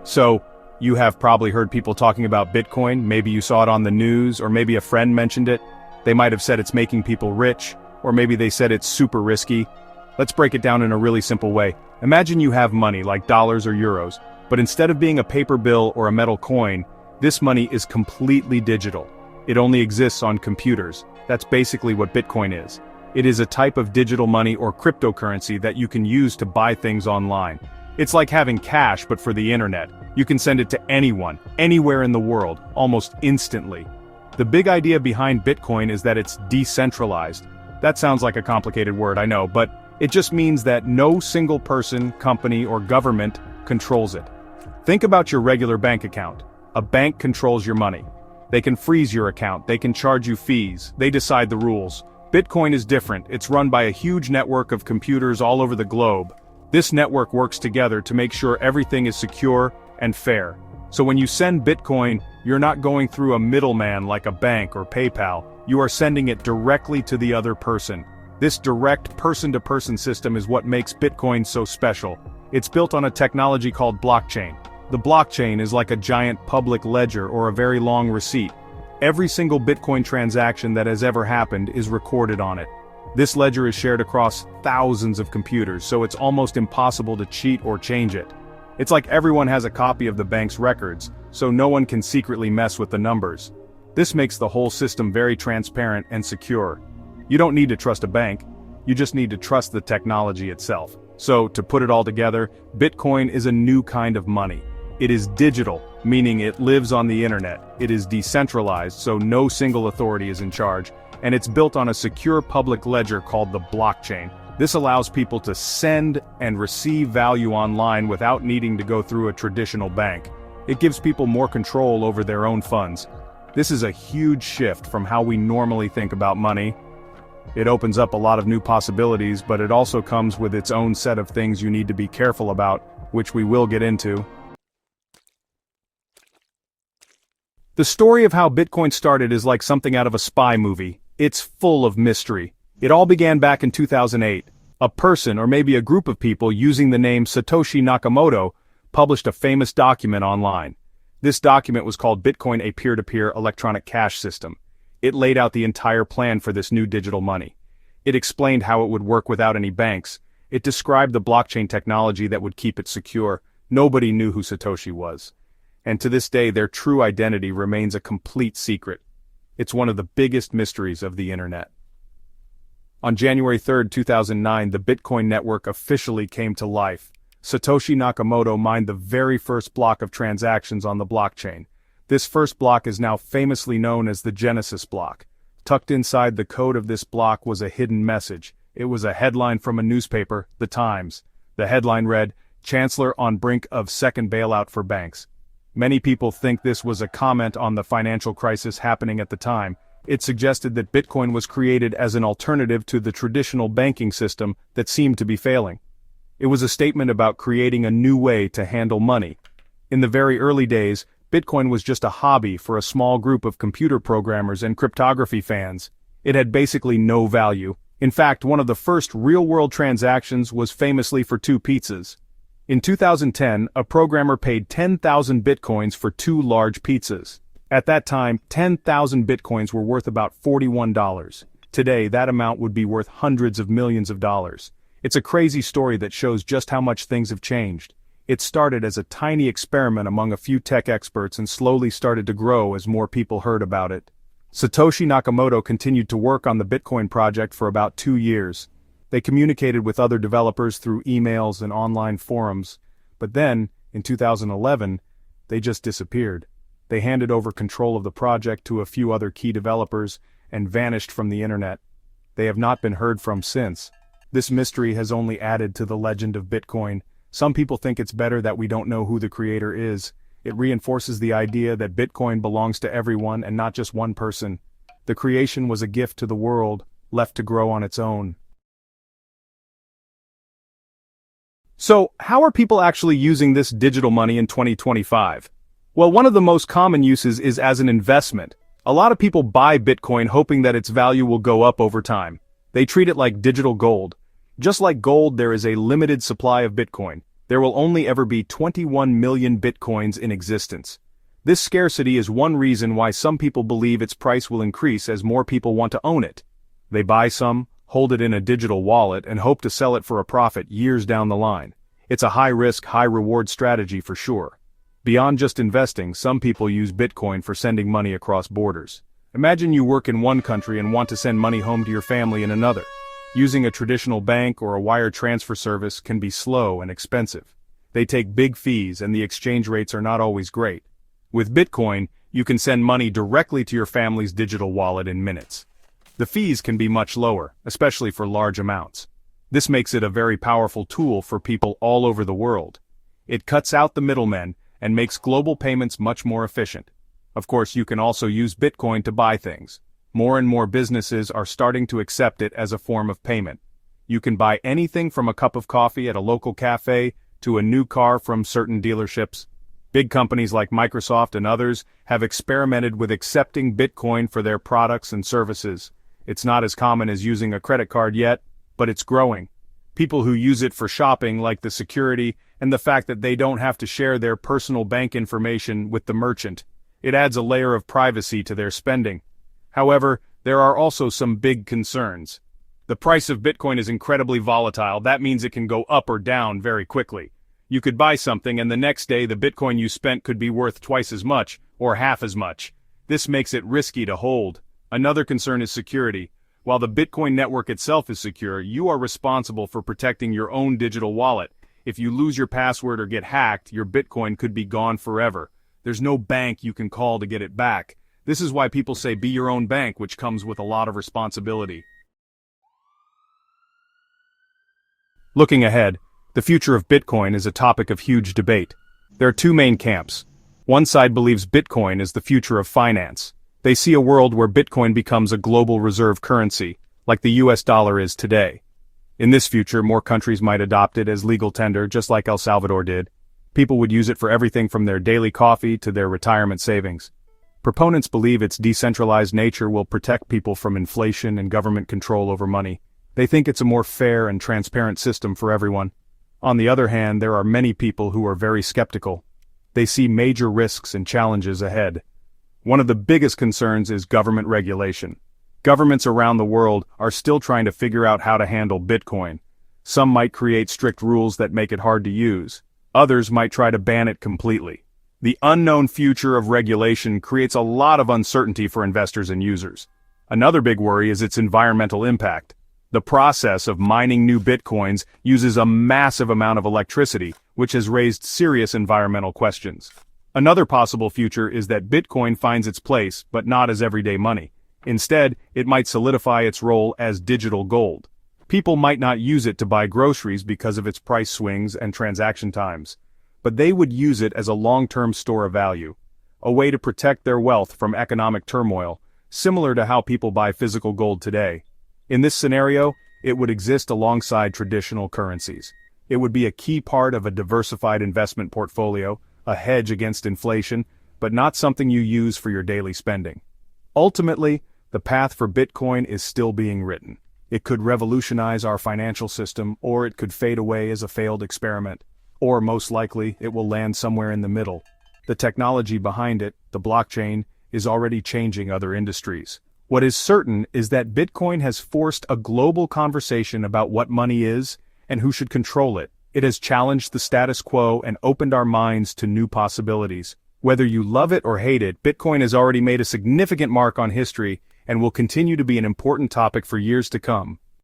So, you have probably heard people talking about Bitcoin, maybe you saw it on the news, or maybe a friend mentioned it. They might have said it's making people rich, or maybe they said it's super risky. Let's break it down in a really simple way. Imagine you have money, like dollars or euros, but instead of being a paper bill or a metal coin, this money is completely digital. It only exists on computers. That's basically what Bitcoin is. It is a type of digital money or cryptocurrency that you can use to buy things online. It's like having cash but for the internet. You can send it to anyone, anywhere in the world, almost instantly. The big idea behind Bitcoin is that it's decentralized. That sounds like a complicated word, I know, but it just means that no single person, company, or government controls it. Think about your regular bank account. A bank controls your money. They can freeze your account, they can charge you fees, they decide the rules. Bitcoin is different. It's run by a huge network of computers all over the globe. This network works together to make sure everything is secure and fair. So when you send Bitcoin, you're not going through a middleman like a bank or PayPal. You are sending it directly to the other person. This direct person-to-person system is what makes Bitcoin so special. It's built on a technology called blockchain. The blockchain is like a giant public ledger or a very long receipt. Every single Bitcoin transaction that has ever happened is recorded on it. This ledger is shared across thousands of computers, so it's almost impossible to cheat or change it. It's like everyone has a copy of the bank's records, so no one can secretly mess with the numbers. This makes the whole system very transparent and secure. You don't need to trust a bank, you just need to trust the technology itself. So, to put it all together, Bitcoin is a new kind of money. It is digital, meaning it lives on the internet. It is decentralized, so no single authority is in charge, and it's built on a secure public ledger called the blockchain. This allows people to send and receive value online without needing to go through a traditional bank. It gives people more control over their own funds. This is a huge shift from how we normally think about money. It opens up a lot of new possibilities, but it also comes with its own set of things you need to be careful about, which we will get into. The story of how Bitcoin started is like something out of a spy movie. It's full of mystery. It all began back in 2008. A person, or maybe a group of people using the name Satoshi Nakamoto, published a famous document online. This document was called Bitcoin, a peer-to-peer electronic cash system. It laid out the entire plan for this new digital money. It explained how it would work without any banks. It described the blockchain technology that would keep it secure. Nobody knew who Satoshi was. And to this day, their true identity remains a complete secret. It's one of the biggest mysteries of the internet. On January 3, 2009, the Bitcoin network officially came to life. Satoshi Nakamoto mined the very first block of transactions on the blockchain. This first block is now famously known as the Genesis block. Tucked inside the code of this block was a hidden message. It was a headline from a newspaper, The Times. The headline read, "Chancellor on brink of second bailout for banks." Many people think this was a comment on the financial crisis happening at the time. It suggested that Bitcoin was created as an alternative to the traditional banking system that seemed to be failing. It was a statement about creating a new way to handle money. In the very early days, Bitcoin was just a hobby for a small group of computer programmers and cryptography fans. It had basically no value. In fact, one of the first real-world transactions was famously for 2 pizzas. In 2010, a programmer paid 10,000 bitcoins for 2 large pizzas. At that time, 10,000 bitcoins were worth about $41. Today, that amount would be worth hundreds of millions of dollars. It's a crazy story that shows just how much things have changed. It started as a tiny experiment among a few tech experts and slowly started to grow as more people heard about it. Satoshi Nakamoto continued to work on the Bitcoin project for about 2 years. They communicated with other developers through emails and online forums, but then, in 2011, they just disappeared. They handed over control of the project to a few other key developers and vanished from the internet. They have not been heard from since. This mystery has only added to the legend of Bitcoin. Some people think it's better that we don't know who the creator is. It reinforces the idea that Bitcoin belongs to everyone and not just one person. The creation was a gift to the world, left to grow on its own. So, how are people actually using this digital money in 2025? Well, one of the most common uses is as an investment. A lot of people buy Bitcoin hoping that its value will go up over time. They treat it like digital gold. Just like gold, there is a limited supply of Bitcoin. There will only ever be 21 million bitcoins in existence. This scarcity is one reason why some people believe its price will increase as more people want to own it. They buy some, hold it in a digital wallet, and hope to sell it for a profit years down the line. It's a high-risk, high-reward strategy for sure. Beyond just investing, some people use Bitcoin for sending money across borders. Imagine you work in one country and want to send money home to your family in another. Using a traditional bank or a wire transfer service can be slow and expensive. They take big fees and the exchange rates are not always great. With Bitcoin, you can send money directly to your family's digital wallet in minutes. The fees can be much lower, especially for large amounts. This makes it a very powerful tool for people all over the world. It cuts out the middlemen and makes global payments much more efficient. Of course, you can also use Bitcoin to buy things. More and more businesses are starting to accept it as a form of payment. You can buy anything from a cup of coffee at a local cafe to a new car from certain dealerships. Big companies like Microsoft and others have experimented with accepting Bitcoin for their products and services. It's not as common as using a credit card yet, but it's growing. People who use it for shopping like the security and the fact that they don't have to share their personal bank information with the merchant. It adds a layer of privacy to their spending. However, there are also some big concerns. The price of Bitcoin is incredibly volatile. That means it can go up or down very quickly. You could buy something and the next day the Bitcoin you spent could be worth twice as much or half as much. This makes it risky to hold. Another concern is security. While the Bitcoin network itself is secure, you are responsible for protecting your own digital wallet. If you lose your password or get hacked, your Bitcoin could be gone forever. There's no bank you can call to get it back. This is why people say be your own bank, which comes with a lot of responsibility. Looking ahead, the future of Bitcoin is a topic of huge debate. There are two main camps. One side believes Bitcoin is the future of finance. They see a world where Bitcoin becomes a global reserve currency, like the US dollar is today. In this future, more countries might adopt it as legal tender, just like El Salvador did. People would use it for everything from their daily coffee to their retirement savings. Proponents believe its decentralized nature will protect people from inflation and government control over money. They think it's a more fair and transparent system for everyone. On the other hand, there are many people who are very skeptical. They see major risks and challenges ahead. One of the biggest concerns is government regulation. Governments around the world are still trying to figure out how to handle Bitcoin. Some might create strict rules that make it hard to use. Others might try to ban it completely. The unknown future of regulation creates a lot of uncertainty for investors and users. Another big worry is its environmental impact. The process of mining new Bitcoins uses a massive amount of electricity, which has raised serious environmental questions. Another possible future is that Bitcoin finds its place, but not as everyday money. Instead, it might solidify its role as digital gold. People might not use it to buy groceries because of its price swings and transaction times, but they would use it as a long-term store of value, a way to protect their wealth from economic turmoil, similar to how people buy physical gold today. In this scenario, it would exist alongside traditional currencies. It would be a key part of a diversified investment portfolio, a hedge against inflation, but not something you use for your daily spending. Ultimately, the path for Bitcoin is still being written. It could revolutionize our financial system, or it could fade away as a failed experiment. Or most likely, it will land somewhere in the middle. The technology behind it, the blockchain, is already changing other industries. What is certain is that Bitcoin has forced a global conversation about what money is and who should control it. It has challenged the status quo and opened our minds to new possibilities. Whether you love it or hate it, Bitcoin has already made a significant mark on history and will continue to be an important topic for years to come.